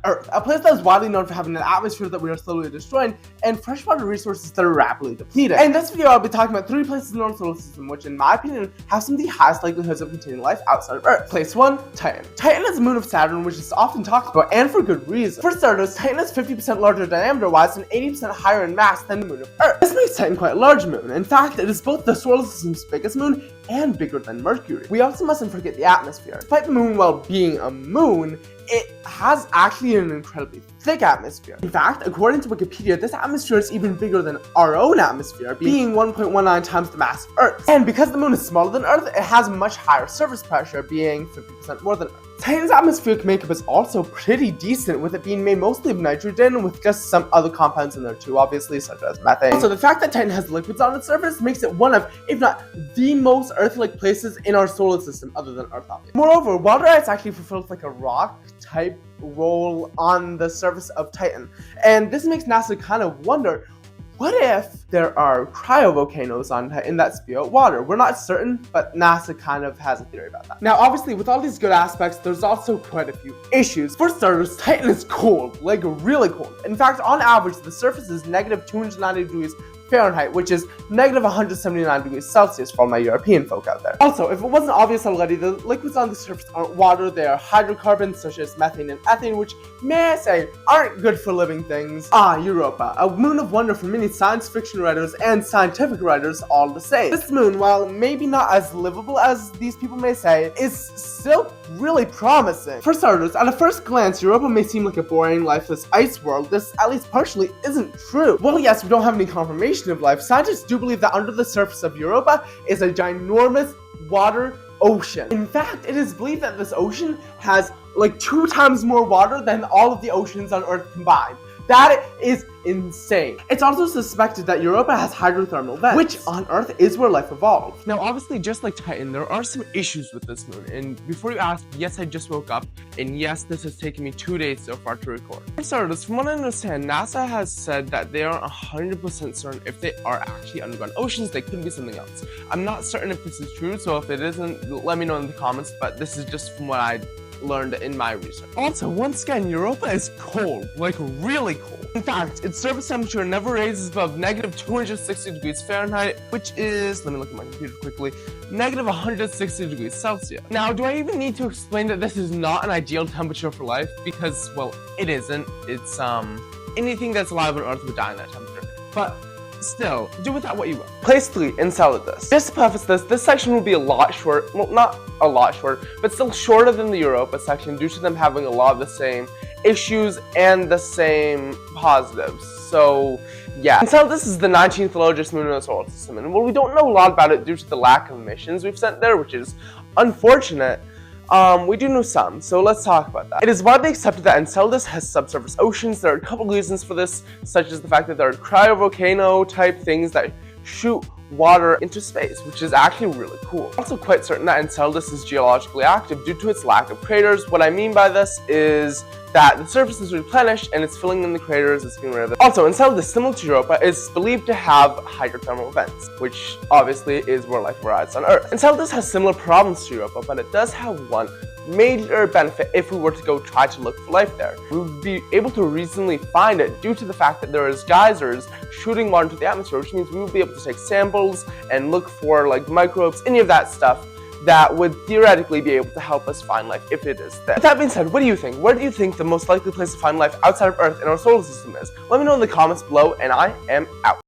Earth, a place that is widely known for having an atmosphere that we are slowly destroying and freshwater resources that are rapidly depleting. In this video, I'll be talking about 3 places in our solar system which, in my opinion, have some of the highest likelihoods of containing life outside of Earth. Place 1, Titan. Titan is a moon of Saturn, which is often talked about, and for good reason. For starters, Titan is 50% larger diameter-wise and 80% higher in mass than the moon of Earth. This makes Titan quite a large moon. In fact, it is both the solar system's biggest moon and bigger than Mercury. We also mustn't forget the atmosphere. Despite the moon while being a moon, it has actually an incredibly thick atmosphere. In fact, according to Wikipedia, this atmosphere is even bigger than our own atmosphere, being 1.19 times the mass of Earth. And because the moon is smaller than Earth, it has much higher surface pressure, being 50% more than Earth. Titan's atmospheric makeup is also pretty decent, with it being made mostly of nitrogen, with just some other compounds in there too, obviously, such as methane. So the fact that Titan has liquids on its surface makes it one of, if not the most Earth-like places in our solar system, other than Earth, obviously. Moreover, water ice actually fulfills like a rock-type role on the surface of Titan, and this makes NASA kind of wonder, what if there are cryovolcanoes on Titan that spew out water? We're not certain, but NASA kind of has a theory about that. Now, obviously, with all these good aspects, there's also quite a few issues. For starters, Titan is cold, like really cold. In fact, on average, the surface is negative 290 degrees Fahrenheit, which is negative 179 degrees Celsius for all my European folk out there. Also, if it wasn't obvious already, the liquids on the surface aren't water, they are hydrocarbons such as methane and ethane, which, may I say, aren't good for living things. Europa, a moon of wonder for many science fiction writers and scientific writers all the same. This moon, while maybe not as livable as these people may say, is still really promising. For starters, at a first glance, Europa may seem like a boring, lifeless ice world. This, at least partially, isn't true. Well, yes, we don't have any confirmation of life. Scientists do believe that under the surface of Europa is a ginormous water ocean. In fact, it is believed that this ocean has like 2 times more water than all of the oceans on Earth combined. That is insane. It's also suspected that Europa has hydrothermal vents, which on Earth is where life evolved. Now, obviously, just like Titan, there are some issues with this moon. And before you ask, yes, I just woke up, and yes, this has taken me 2 days so far to record. For starters, from what I understand, NASA has said that they are 100% certain if they are actually underground oceans. They could be something else. I'm not certain if this is true, so if it isn't, let me know in the comments, but this is just from what I learned in my research. Also, once again, Europa is cold, like really cold. In fact, its surface temperature never raises above negative 260 degrees Fahrenheit, which is, let me look at my computer quickly, negative 160 degrees Celsius. Now, do I even need to explain that this is not an ideal temperature for life? Because, well, it isn't. It's, anything that's alive on Earth would die in that temperature. But still, do with that what you will. Place 3, Enceladus. Just to preface this section will be a lot short, well, not a lot short, but still shorter than the Europa section due to them having a lot of the same issues and the same positives. So, yeah. Enceladus is the 19th largest moon in the solar system, and while we don't know a lot about it due to the lack of missions we've sent there, which is unfortunate, we do know some, so let's talk about that. It is widely accepted that Enceladus has subsurface oceans. There are a couple reasons for this, such as the fact that there are cryovolcano type things that shoot water into space, which is actually really cool. I'm also quite certain that Enceladus is geologically active due to its lack of craters. What I mean by this is that the surface is replenished and it's filling in the craters, it's getting rid of it. Also, Enceladus, similar to Europa, is believed to have hydrothermal vents, which obviously is where life resides on Earth. Enceladus has similar problems to Europa, but it does have one major benefit if we were to go try to look for life there. We would be able to reasonably find it due to the fact that there is geysers shooting water into the atmosphere, which means we would be able to take samples and look for like microbes, any of that stuff that would theoretically be able to help us find life if it is there. With that being said, what do you think? Where do you think the most likely place to find life outside of Earth in our solar system is? Let me know in the comments below, and I am out.